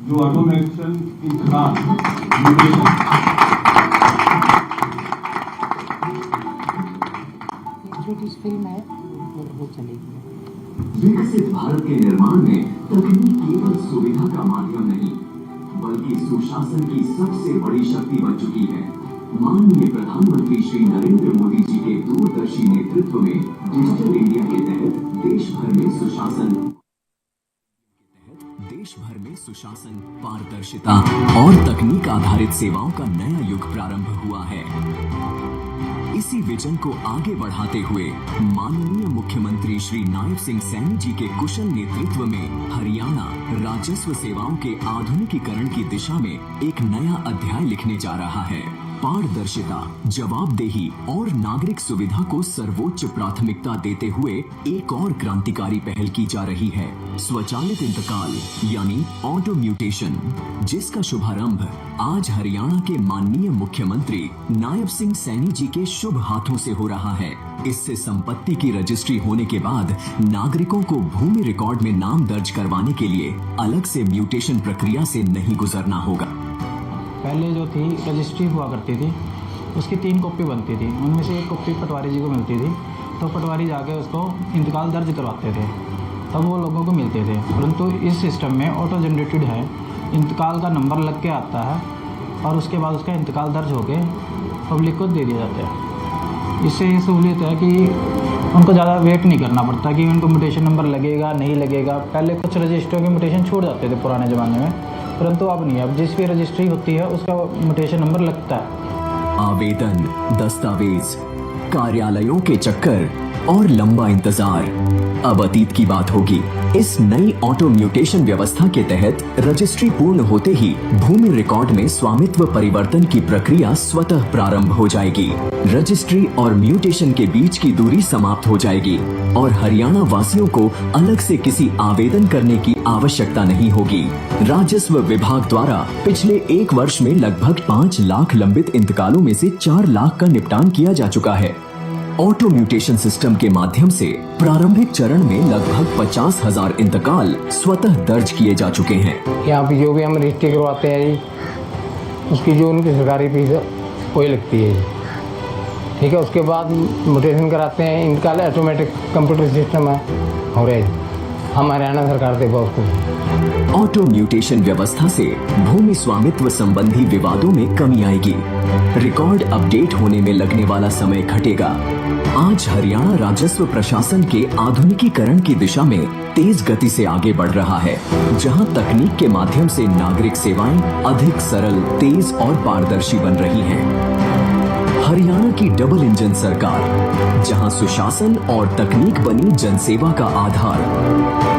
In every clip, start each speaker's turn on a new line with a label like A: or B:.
A: जो ऑटोमेशन इंतकाल
B: छोटी फिल्म है वो चलेगी।
C: विकसित भारत के निर्माण में तकनीक केवल सुविधा का माध्यम नहीं बल्कि सुशासन की सबसे बड़ी शक्ति बन चुकी है। माननीय प्रधानमंत्री श्री नरेंद्र मोदी जी के दूरदर्शी नेतृत्व में डिजिटल इंडिया के तहत देश भर में सुशासन, पारदर्शिता और तकनीक आधारित सेवाओं का नया युग प्रारंभ हुआ है। इसी विजन को आगे बढ़ाते हुए माननीय मुख्यमंत्री श्री नायब सिंह सैनी जी के कुशल नेतृत्व में हरियाणा राजस्व सेवाओं के आधुनिकीकरण की दिशा में एक नया अध्याय लिखने जा रहा है। पारदर्शिता, जवाबदेही और नागरिक सुविधा को सर्वोच्च प्राथमिकता देते हुए एक और क्रांतिकारी पहल की जा रही है, स्वचालित इंतकाल यानी ऑटो म्यूटेशन, जिसका शुभारंभ आज हरियाणा के माननीय मुख्यमंत्री नायब सिंह सैनी जी के शुभ हाथों से हो रहा है। इससे संपत्ति की रजिस्ट्री होने के बाद नागरिकों को भूमि रिकॉर्ड में नाम दर्ज करवाने के लिए अलग से म्यूटेशन प्रक्रिया से नहीं गुजरना होगा।
D: पहले जो थी रजिस्ट्री हुआ करती थी, उसकी 3 कॉपी बनती थी, उनमें से 1 कॉपी पटवारी जी को मिलती थी, तो पटवारी जाके उसको इंतकाल दर्ज करवाते थे, तब वो लोगों को मिलते थे। परंतु इस सिस्टम में ऑटो जनरेटेड है, इंतकाल का नंबर लग के आता है और उसके बाद उसका इंतकाल दर्ज होके पब्लिक को दे दिया जाता है। इससे ये सहूलियत है कि उनको ज़्यादा वेट नहीं करना पड़ता कि उनको म्यूटेशन नंबर लगेगा नहीं लगेगा। पहले कुछ रजिस्टरों के म्यूटेशन छूट जाते थे पुराने ज़माने में, परंतु अब नहीं, अब जिस भी रजिस्ट्री होती है उसका म्यूटेशन नंबर लगता है।
C: आवेदन, दस्तावेज, कार्यालयों के चक्कर और लंबा इंतजार अब अतीत की बात होगी। इस नई ऑटो म्यूटेशन व्यवस्था के तहत रजिस्ट्री पूर्ण होते ही भूमि रिकॉर्ड में स्वामित्व परिवर्तन की प्रक्रिया स्वतः प्रारंभ हो जाएगी। रजिस्ट्री और म्यूटेशन के बीच की दूरी समाप्त हो जाएगी और हरियाणा वासियों को अलग से किसी आवेदन करने की आवश्यकता नहीं होगी। राजस्व विभाग द्वारा पिछले 1 वर्ष में लगभग 5 लाख लंबित इंतकालों में से 4 लाख का निपटान किया जा चुका है। ऑटो म्यूटेशन सिस्टम के माध्यम से प्रारंभिक चरण में लगभग 50,000 इंतकाल स्वतः दर्ज किए जा चुके हैं।
E: यहाँ पे जो भी हम रजिस्ट्री करवाते हैं जी, उसकी जो उनकी सरकारी फीस है वही लगती है जी, ठीक है। उसके बाद म्यूटेशन कराते हैं, इंतकाल ऑटोमेटिक कंप्यूटर सिस्टम है हो रहा है जी, हम हरियाणा सरकार से बहुत कुछ।
C: ऑटो म्यूटेशन व्यवस्था से भूमि स्वामित्व संबंधी विवादों में कमी आएगी, रिकॉर्ड अपडेट होने में लगने वाला समय घटेगा। आज हरियाणा राजस्व प्रशासन के आधुनिकीकरण की दिशा में तेज गति से आगे बढ़ रहा है, जहां तकनीक के माध्यम से नागरिक सेवाएं अधिक सरल, तेज और पारदर्शी बन रही हैं। हरियाणा की डबल इंजन सरकार, जहां सुशासन और तकनीक बनी जनसेवा का आधार।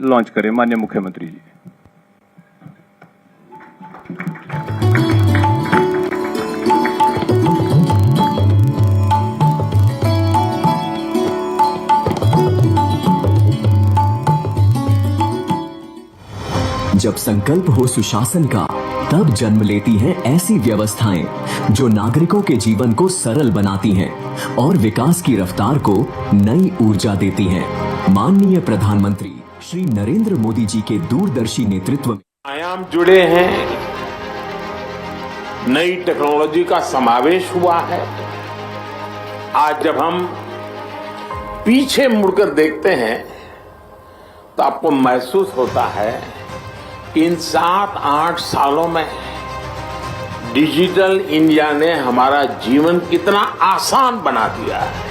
A: लॉन्च करें माननीय मुख्यमंत्री जी।
C: जब संकल्प हो सुशासन का, तब जन्म लेती हैं ऐसी व्यवस्थाएं जो नागरिकों के जीवन को सरल बनाती हैं और विकास की रफ्तार को नई ऊर्जा देती हैं। माननीय प्रधानमंत्री श्री नरेंद्र मोदी जी के दूरदर्शी नेतृत्व में
F: आयाम जुड़े हैं, नई टेक्नोलॉजी का समावेश हुआ है। आज जब हम पीछे मुड़कर देखते हैं तो आपको महसूस होता है कि इन 7-8 सालों में डिजिटल इंडिया ने हमारा जीवन कितना आसान बना दिया है।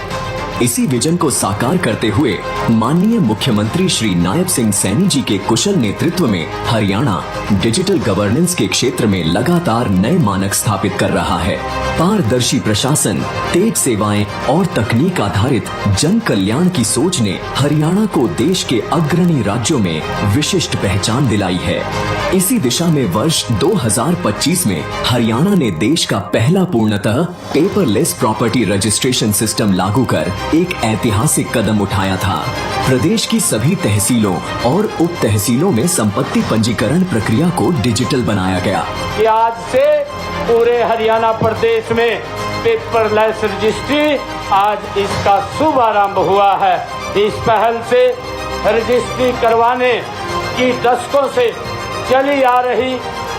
C: इसी विजन को साकार करते हुए माननीय मुख्यमंत्री श्री नायब सिंह सैनी जी के कुशल नेतृत्व में हरियाणा डिजिटल गवर्नेंस के क्षेत्र में लगातार नए मानक स्थापित कर रहा है। पारदर्शी प्रशासन, तेज सेवाएं और तकनीक आधारित जन कल्याण की सोच ने हरियाणा को देश के अग्रणी राज्यों में विशिष्ट पहचान दिलाई है। इसी दिशा में वर्ष 2025 में हरियाणा ने देश का पहला पूर्णतः पेपरलेस प्रॉपर्टी रजिस्ट्रेशन सिस्टम लागू कर एक ऐतिहासिक कदम उठाया था। प्रदेश की सभी तहसीलों और उप तहसीलों में संपत्ति पंजीकरण प्रक्रिया को डिजिटल बनाया गया।
G: आज से पूरे हरियाणा प्रदेश में पेपरलेस रजिस्ट्री आज इसका शुभ आरंभ हुआ है। इस पहल से रजिस्ट्री करवाने की दशकों से चली आ रही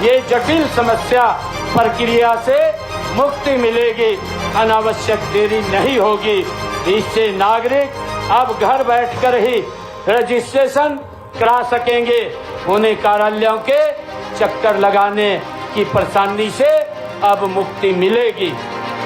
G: ये जटिल समस्या प्रक्रिया से मुक्ति मिलेगी, अनावश्यक देरी नहीं होगी। इससे नागरिक अब घर बैठकर ही रजिस्ट्रेशन करा सकेंगे। उन्हें कार्यालयों के चक्कर लगाने की परेशानी से अब मुक्ति मिलेगी।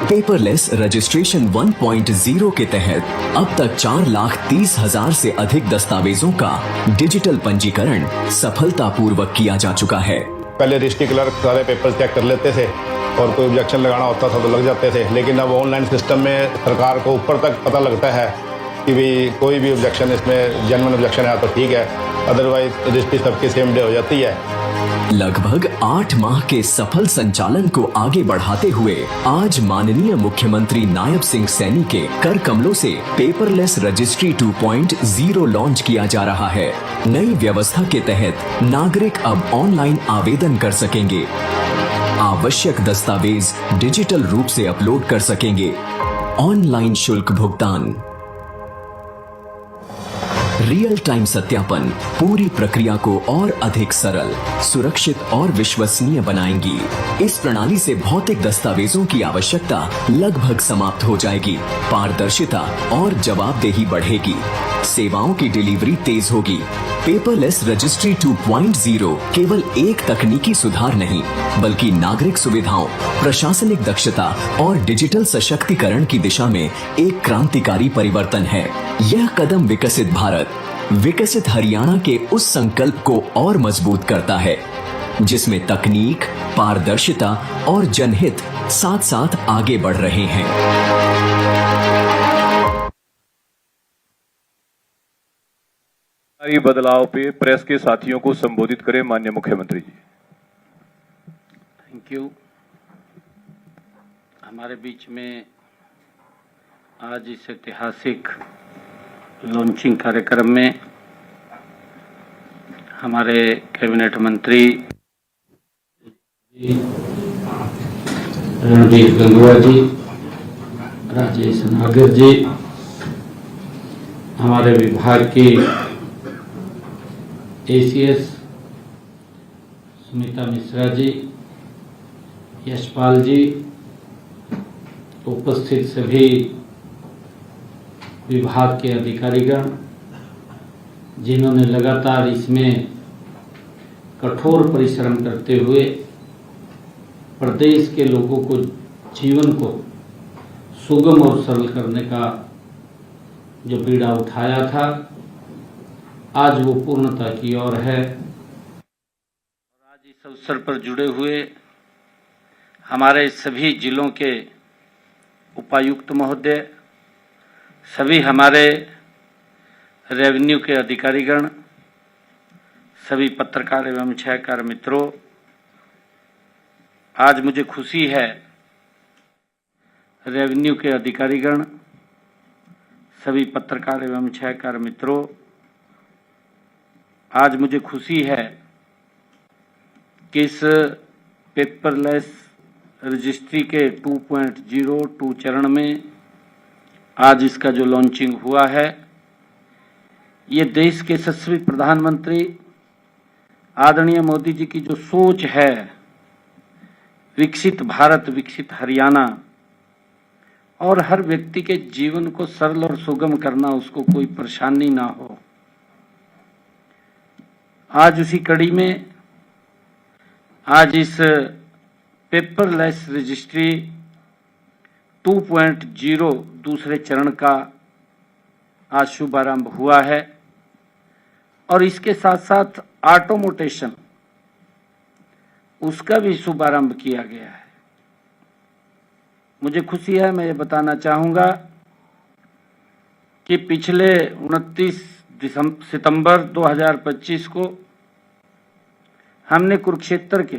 C: पेपरलेस रजिस्ट्रेशन 1.0 के तहत अब तक 4,30,000 से अधिक दस्तावेजों का डिजिटल पंजीकरण सफलतापूर्वक किया जा चुका है।
H: पहले रजिस्ट्री क्लर्क सारे पेपर चेक कर लेते थे और कोई ऑब्जेक्शन लगाना होता था तो लग जाते थे, लेकिन अब ऑनलाइन सिस्टम में सरकार को ऊपर तक पता लगता है कि भाई कोई भी ऑब्जेक्शन इसमें जेन्युइन ऑब्जेक्शन है तो ठीक है, अदरवाइज रजिस्ट्री सबकी सेम डे हो जाती है।
C: लगभग 8 माह के सफल संचालन को आगे बढ़ाते हुए आज माननीय मुख्यमंत्री नायब सिंह सैनी के कर कमलों से पेपरलेस रजिस्ट्री 2.0 लॉन्च किया जा रहा है। नई व्यवस्था के तहत नागरिक अब ऑनलाइन आवेदन कर सकेंगे, आवश्यक दस्तावेज डिजिटल रूप से अपलोड कर सकेंगे, ऑनलाइन शुल्क भुगतान, रियल टाइम सत्यापन पूरी प्रक्रिया को और अधिक सरल, सुरक्षित और विश्वसनीय बनाएंगी। इस प्रणाली से भौतिक दस्तावेजों की आवश्यकता लगभग समाप्त हो जाएगी, पारदर्शिता और जवाबदेही बढ़ेगी, सेवाओं की डिलीवरी तेज होगी। पेपरलेस रजिस्ट्री 2.0 केवल एक तकनीकी सुधार नहीं, बल्कि नागरिक सुविधाओं, प्रशासनिक दक्षता और डिजिटल सशक्तिकरण की दिशा में एक क्रांतिकारी परिवर्तन है। यह कदम विकसित भारत, विकसित हरियाणा के उस संकल्प को और मजबूत करता है, जिसमें तकनीक, पारदर्शिता और जनहित साथ साथ आगे बढ़ रहे हैं।
A: बदलाव पे प्रेस के साथियों को संबोधित करें माननीय मुख्यमंत्री जी।
G: Thank you. हमारे बीच में आज इस ऐतिहासिक लॉन्चिंग कार्यक्रम में हमारे कैबिनेट मंत्री रणदीप गंगवा जी, राजेश नागर जी, हमारे विभाग की एसीएस सुमिता मिश्रा जी, यशपाल जी, उपस्थित सभी विभाग के अधिकारीगण, जिन्होंने लगातार इसमें कठोर परिश्रम करते हुए प्रदेश के लोगों को जीवन को सुगम और सरल करने का जो बीड़ा उठाया था, आज वो पूर्णता की ओर है। और आज इस अवसर पर जुड़े हुए हमारे सभी जिलों के उपायुक्त महोदय, सभी हमारे रेवेन्यू के अधिकारीगण, सभी पत्रकार एवं छायाकार मित्रों, आज मुझे खुशी है, रेवेन्यू के अधिकारीगण, सभी पत्रकार एवं छायाकार मित्रों, आज मुझे खुशी है कि इस पेपरलेस रजिस्ट्री के 2.0 चरण में आज इसका जो लॉन्चिंग हुआ है, ये देश के यशस्वी प्रधानमंत्री आदरणीय मोदी जी की जो सोच है, विकसित भारत, विकसित हरियाणा, और हर व्यक्ति के जीवन को सरल और सुगम करना, उसको कोई परेशानी ना हो, आज उसी कड़ी में आज इस पेपरलेस रजिस्ट्री 2.0 दूसरे चरण का आज शुभारंभ हुआ है और इसके साथ साथ ऑटोमेशन उसका भी शुभारंभ किया गया है। मुझे खुशी है, मैं ये बताना चाहूँगा कि पिछले 29 सितंबर 2025 को हमने कुरुक्षेत्र के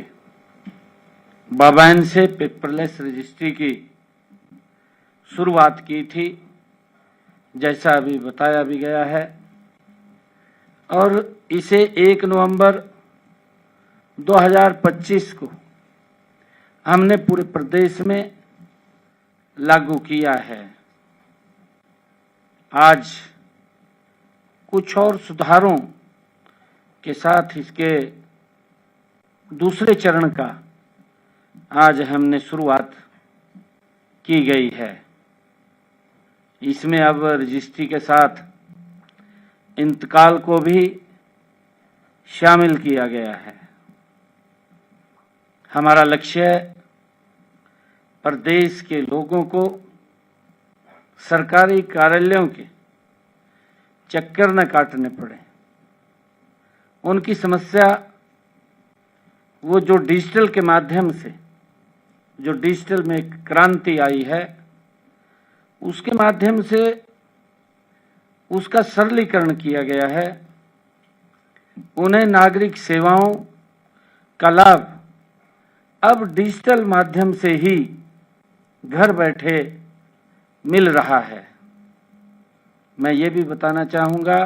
G: बाबायन से पेपरलेस रजिस्ट्री की शुरुआत की थी, जैसा अभी बताया भी गया है, और इसे 1 नवंबर 2025 को हमने पूरे प्रदेश में लागू किया है। आज कुछ और सुधारों के साथ इसके दूसरे चरण का आज हमने शुरुआत की गई है। इसमें अब रजिस्ट्री के साथ इंतकाल को भी शामिल किया गया है। हमारा लक्ष्य प्रदेश के लोगों को सरकारी कार्यालयों के चक्कर न काटने पड़े। उनकी समस्या वो जो डिजिटल के माध्यम से, जो डिजिटल में क्रांति आई है, उसके माध्यम से उसका सरलीकरण किया गया है। उन्हें नागरिक सेवाओं का लाभ अब डिजिटल माध्यम से ही घर बैठे मिल रहा है। मैं ये भी बताना चाहूँगा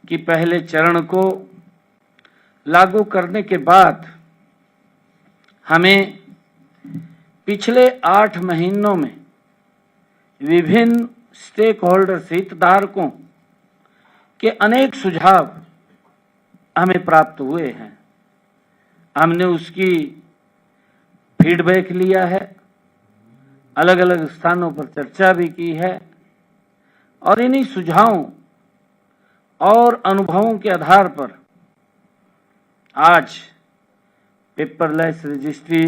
G: कि पहले चरण को लागू करने के बाद हमें पिछले 8 महीनों में विभिन्न स्टेक होल्डर्स, हितधारकों के अनेक सुझाव हमें प्राप्त हुए हैं। हमने उसकी फीडबैक लिया है, अलग अलग स्थानों पर चर्चा भी की है और इन्हीं सुझावों और अनुभवों के आधार पर आज पेपरलेस रजिस्ट्री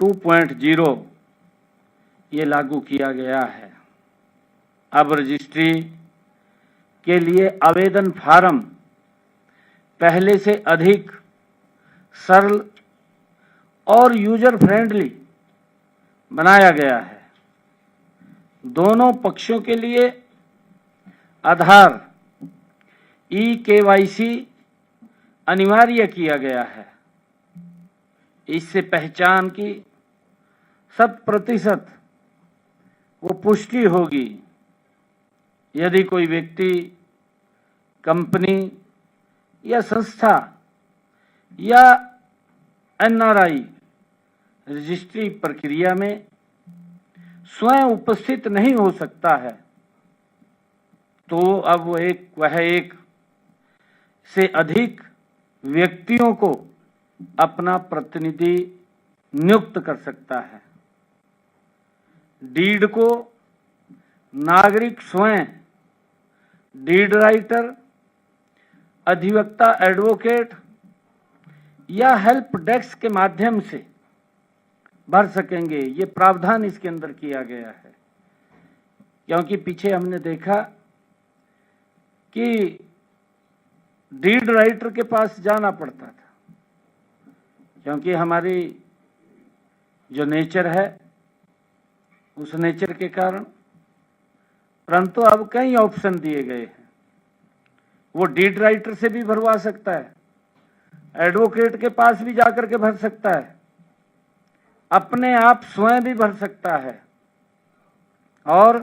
G: 2.0 ये लागू किया गया है। अब रजिस्ट्री के लिए आवेदन फार्म पहले से अधिक सरल और यूजर फ्रेंडली बनाया गया है। दोनों पक्षों के लिए आधार eKYC अनिवार्य किया गया है। इससे पहचान की 100% वो पुष्टि होगी। यदि कोई व्यक्ति, कंपनी या संस्था या NRI रजिस्ट्री प्रक्रिया में स्वयं उपस्थित नहीं हो सकता है, तो अब वह एक से अधिक व्यक्तियों को अपना प्रतिनिधि नियुक्त कर सकता है। डीड को नागरिक स्वयं डीड राइटर, अधिवक्ता, एडवोकेट या हेल्प डेस्क के माध्यम से भर सकेंगे। ये प्रावधान इसके अंदर किया गया है, क्योंकि पीछे हमने देखा कि डीड राइटर के पास जाना पड़ता था, क्योंकि हमारी जो नेचर है उस नेचर के कारण। परंतु अब कई ऑप्शन दिए गए हैं। वो डीड राइटर से भी भरवा सकता है, एडवोकेट के पास भी जाकर के भर सकता है, अपने आप स्वयं भी भर सकता है और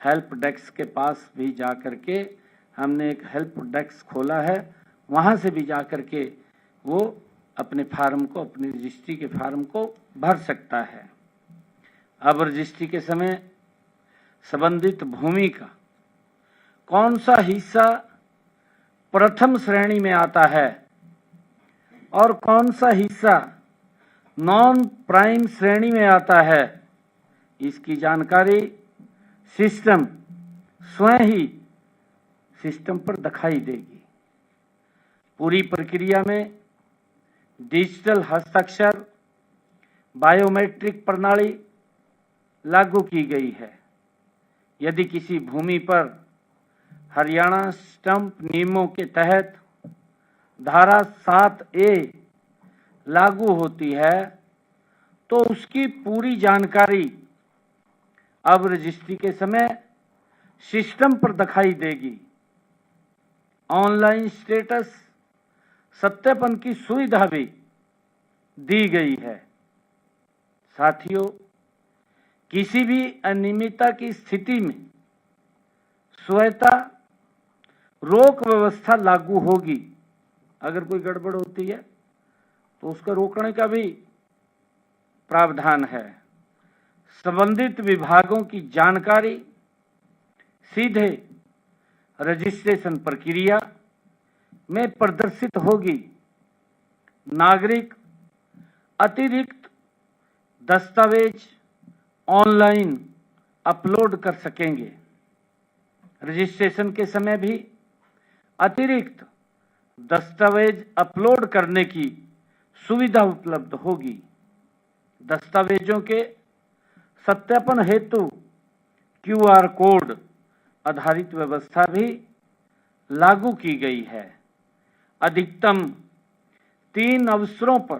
G: हेल्प डेस्क के पास भी जाकर के, हमने एक हेल्प डेस्क खोला है, वहां से भी जाकर के वो अपने फार्म को, अपनी रजिस्ट्री के फार्म को भर सकता है। अब रजिस्ट्री के समय संबंधित भूमि का कौन सा हिस्सा प्रथम श्रेणी में आता है और कौन सा हिस्सा नॉन प्राइम श्रेणी में आता है, इसकी जानकारी सिस्टम स्वयं ही सिस्टम पर दिखाई देगी। पूरी प्रक्रिया में डिजिटल हस्ताक्षर बायोमेट्रिक प्रणाली लागू की गई है। यदि किसी भूमि पर हरियाणा स्टंप नियमों के तहत धारा 7A लागू होती है, तो उसकी पूरी जानकारी अब रजिस्ट्री के समय सिस्टम पर दिखाई देगी। ऑनलाइन स्टेटस सत्यापन की सुविधा भी दी गई है। साथियों, किसी भी अनियमितता की स्थिति में स्वतः रोक व्यवस्था लागू होगी। अगर कोई गड़बड़ होती है तो उसको रोकने का भी प्रावधान है। संबंधित विभागों की जानकारी सीधे रजिस्ट्रेशन प्रक्रिया में प्रदर्शित होगी। नागरिक अतिरिक्त दस्तावेज ऑनलाइन अपलोड कर सकेंगे। रजिस्ट्रेशन के समय भी अतिरिक्त दस्तावेज अपलोड करने की सुविधा उपलब्ध होगी। दस्तावेजों के सत्यापन हेतु QR कोड आधारित व्यवस्था भी लागू की गई है। अधिकतम 3 अवसरों पर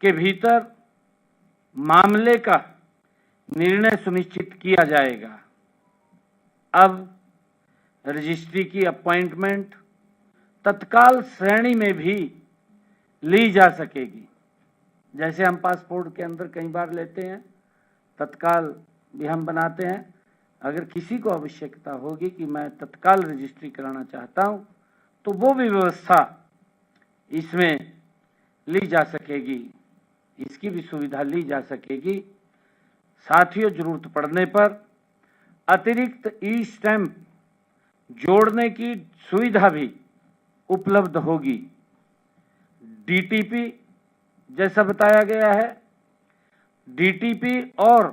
G: के भीतर मामले का निर्णय सुनिश्चित किया जाएगा। अब रजिस्ट्री की अपॉइंटमेंट तत्काल श्रेणी में भी ली जा सकेगी। जैसे हम पासपोर्ट के अंदर कई बार लेते हैं, तत्काल भी हम बनाते हैं। अगर किसी को आवश्यकता होगी कि मैं तत्काल रजिस्ट्री कराना चाहता हूं, तो वो भी व्यवस्था इसमें ली जा सकेगी, इसकी भी सुविधा ली जा सकेगी। साथियों, जरूरत पड़ने पर अतिरिक्त ई-स्टैंप जोड़ने की सुविधा भी उपलब्ध होगी। DTP जैसा बताया गया है, DTP और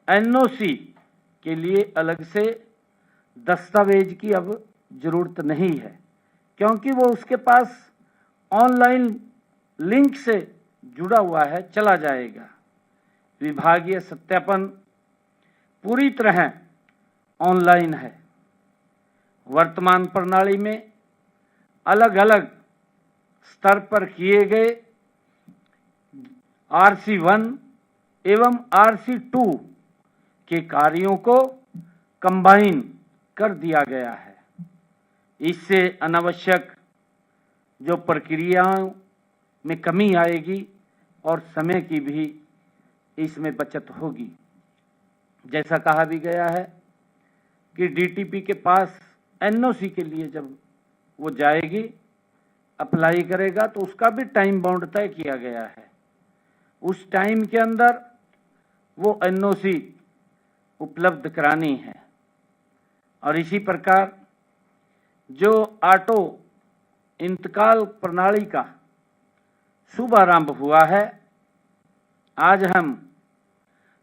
G: NOC के लिए अलग से दस्तावेज की अब जरूरत नहीं है, क्योंकि वो उसके पास ऑनलाइन लिंक से जुड़ा हुआ है, चला जाएगा। विभागीय सत्यापन पूरी तरह ऑनलाइन है। वर्तमान प्रणाली में अलग अलग स्तर पर किए गए RC1 एवं RC2 के कार्यों को कंबाइन कर दिया गया है। इससे अनावश्यक जो प्रक्रियाओं में कमी आएगी और समय की भी इसमें बचत होगी। जैसा कहा भी गया है कि DTP के पास NOC के लिए जब वो जाएगी, अप्लाई करेगा, तो उसका भी टाइम बाउंड तय किया गया है। उस टाइम के अंदर वो NOC उपलब्ध करानी है। और इसी प्रकार जो ऑटो इंतकाल प्रणाली का शुभारंभ हुआ है, आज हम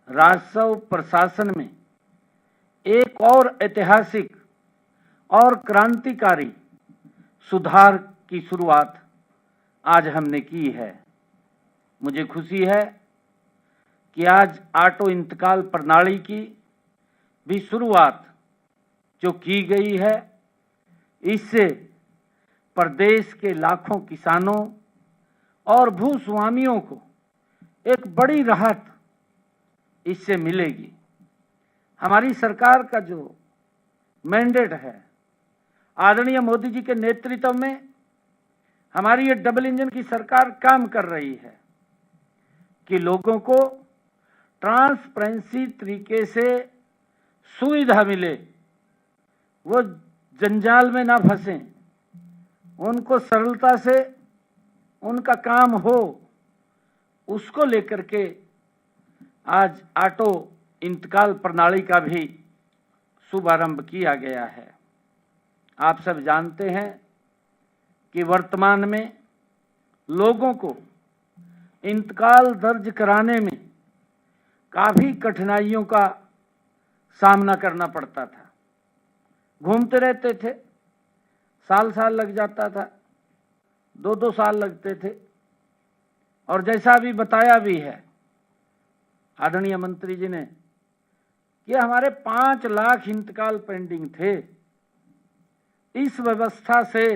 G: राजस्व प्रशासन में एक और ऐतिहासिक और क्रांतिकारी सुधार की शुरुआत आज हमने की है। मुझे खुशी है कि आज ऑटो इंतकाल प्रणाली की भी शुरुआत जो की गई है, इससे प्रदेश के लाखों किसानों और भूस्वामियों को एक बड़ी राहत इससे मिलेगी। हमारी सरकार का जो मैंडेट है, आदरणीय मोदी जी के नेतृत्व में हमारी ये डबल इंजन की सरकार काम कर रही है कि लोगों को ट्रांसपेरेंसी तरीके से सुविधा मिले, वो जंजाल में ना फंसें, उनको सरलता से उनका काम हो, उसको लेकर के आज ऑटो इंतकाल प्रणाली का भी शुभारंभ किया गया है। आप सब जानते हैं कि वर्तमान में लोगों को इंतकाल दर्ज कराने में काफ़ी कठिनाइयों का सामना करना पड़ता था। घूमते रहते थे, साल साल लग जाता था, 2-2 साल लगते थे। और जैसा अभी बताया भी है आदरणीय मंत्री जी ने कि हमारे 5 लाख इंतकाल पेंडिंग थे। इस व्यवस्था से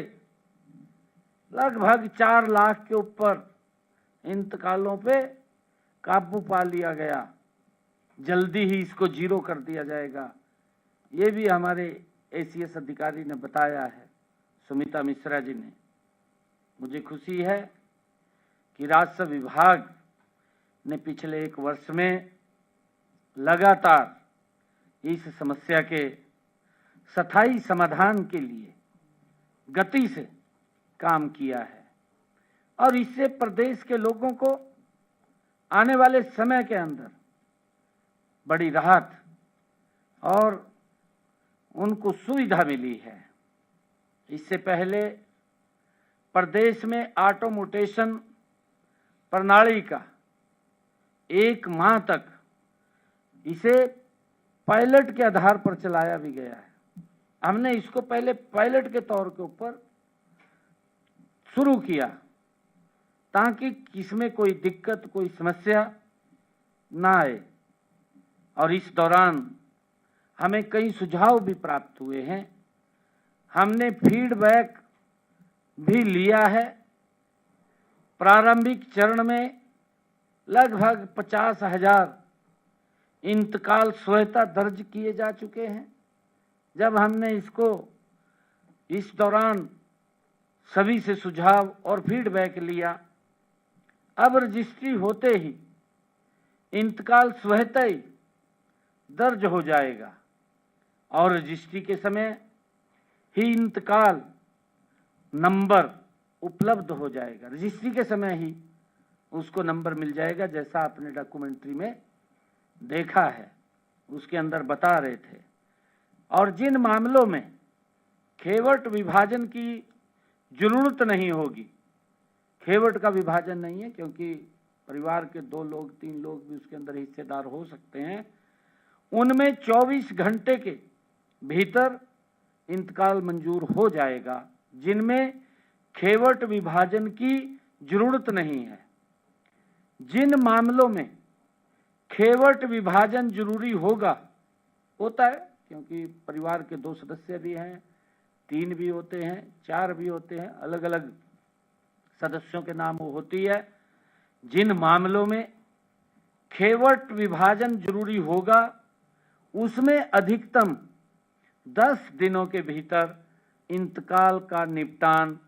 G: लगभग 4 लाख के ऊपर इंतकालों पे काबू पा लिया गया। जल्दी ही इसको 0 कर दिया जाएगा, ये भी हमारे ACS अधिकारी ने बताया है, सुमिता मिश्रा जी ने। मुझे खुशी है कि राजस्व विभाग ने पिछले 1 वर्ष में लगातार इस समस्या के स्थायी समाधान के लिए गति से काम किया है और इससे प्रदेश के लोगों को आने वाले समय के अंदर बड़ी राहत और उनको सुविधा मिली है। इससे पहले प्रदेश में ऑटोमोटेशन प्रणाली का 1 माह तक इसे पायलट के आधार पर चलाया भी गया है। हमने इसको पहले पायलट के तौर के ऊपर शुरू किया ताकि किसमें कोई दिक्कत, कोई समस्या ना आए। और इस दौरान हमें कई सुझाव भी प्राप्त हुए हैं। हमने फीडबैक भी लिया है। प्रारंभिक चरण में लगभग 50,000 इंतकाल स्वतः दर्ज किए जा चुके हैं। जब हमने इसको इस दौरान सभी से सुझाव और फीडबैक लिया, अब रजिस्ट्री होते ही इंतकाल स्वतः ही दर्ज हो जाएगा और रजिस्ट्री के समय ही इंतकाल नंबर उपलब्ध हो जाएगा। रजिस्ट्री के समय ही उसको नंबर मिल जाएगा, जैसा आपने डॉक्यूमेंट्री में देखा है, उसके अंदर बता रहे थे। और जिन मामलों में खेवट विभाजन की जरूरत नहीं होगी, खेवट का विभाजन नहीं है क्योंकि परिवार के 2 लोग 3 लोग भी उसके अंदर हिस्सेदार हो सकते हैं, उनमें 24 घंटे के भीतर इंतकाल मंजूर हो जाएगा। जिनमें खेवट विभाजन की जरूरत नहीं है, जिन मामलों में खेवट विभाजन जरूरी होता है क्योंकि परिवार के 2 सदस्य भी हैं, 3 भी होते हैं, 4 भी होते हैं, अलग अलग सदस्यों के नाम होती है। जिन मामलों में खेवट विभाजन जरूरी होगा उसमें अधिकतम 10 दिनों के भीतर इंतकाल का निपटान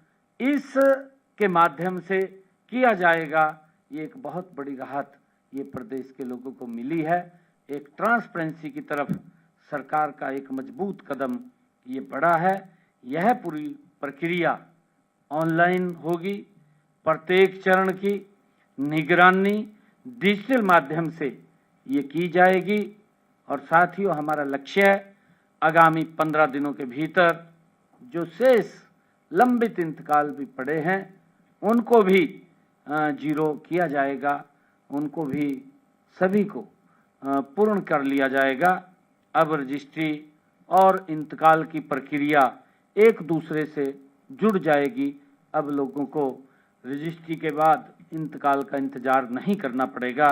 G: इस के माध्यम से किया जाएगा। ये एक बहुत बड़ी राहत ये प्रदेश के लोगों को मिली है। एक ट्रांसपेरेंसी की तरफ सरकार का एक मजबूत कदम ये बढ़ा है। यह पूरी प्रक्रिया ऑनलाइन होगी। प्रत्येक चरण की निगरानी डिजिटल माध्यम से ये की जाएगी और साथियों, हमारा लक्ष्य है आगामी 15 दिनों के भीतर जो शेष लंबित इंतकाल भी पड़े हैं उनको भी जीरो किया जाएगा, उनको भी सभी को पूर्ण कर लिया जाएगा। अब रजिस्ट्री और इंतकाल की प्रक्रिया एक दूसरे से जुड़ जाएगी। अब लोगों को रजिस्ट्री के बाद इंतकाल का इंतजार नहीं करना पड़ेगा।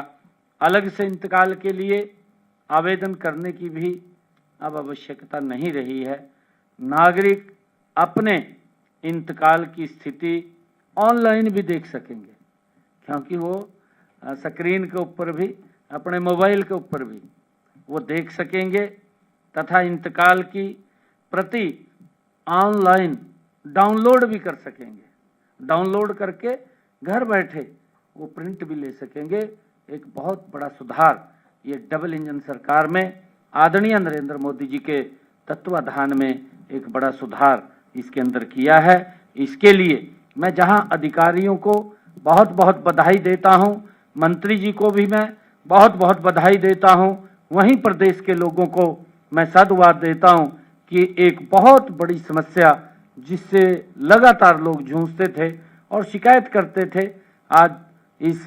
G: अलग से इंतकाल के लिए आवेदन करने की भी अब आवश्यकता नहीं रही है। नागरिक अपने इंतकाल की स्थिति ऑनलाइन भी देख सकेंगे क्योंकि वो स्क्रीन के ऊपर भी, अपने मोबाइल के ऊपर भी वो देख सकेंगे तथा इंतकाल की प्रति ऑनलाइन डाउनलोड भी कर सकेंगे। डाउनलोड करके घर बैठे वो प्रिंट भी ले सकेंगे। एक बहुत बड़ा सुधार ये डबल इंजन सरकार में आदरणीय नरेंद्र मोदी जी के तत्वाधान में एक बड़ा सुधार इसके अंदर किया है। इसके लिए मैं जहां अधिकारियों को बहुत बहुत बधाई देता हूं, मंत्री जी को भी मैं बहुत बहुत बधाई देता हूं, वहीं प्रदेश के लोगों को मैं साधुवाद देता हूं कि एक बहुत बड़ी समस्या जिससे लगातार लोग जूझते थे और शिकायत करते थे, आज इस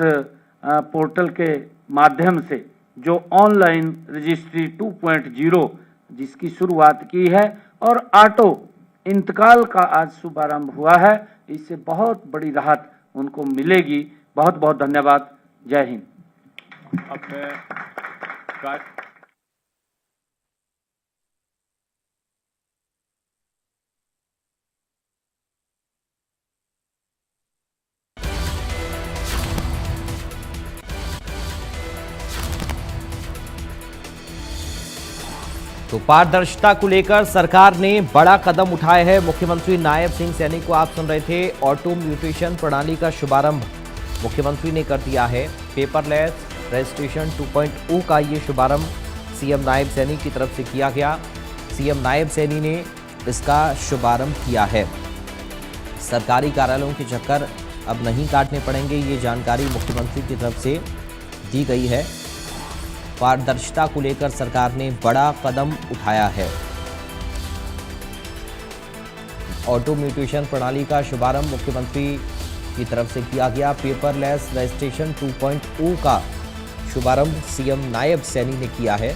G: पोर्टल के माध्यम से जो ऑनलाइन रजिस्ट्री 2.0 जिसकी शुरुआत की है और ऑटो इंतकाल का आज शुभारंभ हुआ है, इससे बहुत बड़ी राहत उनको मिलेगी। बहुत बहुत धन्यवाद। जय हिंद।
A: अब मैं
I: तो पारदर्शिता को लेकर सरकार ने बड़ा कदम उठाया है। मुख्यमंत्री नायब सिंह सैनी को आप सुन रहे थे। ऑटो म्यूटेशन प्रणाली का शुभारंभ मुख्यमंत्री ने कर दिया है। पेपरलेस रजिस्ट्रेशन 2.0 का ये शुभारंभ सीएम नायब सैनी की तरफ से किया गया। सीएम नायब सैनी ने इसका शुभारंभ किया है। सरकारी कार्यालयों के चक्कर अब नहीं काटने पड़ेंगे, ये जानकारी मुख्यमंत्री की तरफ से दी गई है। पारदर्शिता को लेकर सरकार ने बड़ा कदम उठाया है। ऑटो म्यूटेशन प्रणाली का शुभारंभ मुख्यमंत्री की तरफ से किया गया। पेपरलेस रजिस्ट्रेशन 2.0 का शुभारंभ सीएम नायब सैनी ने किया है।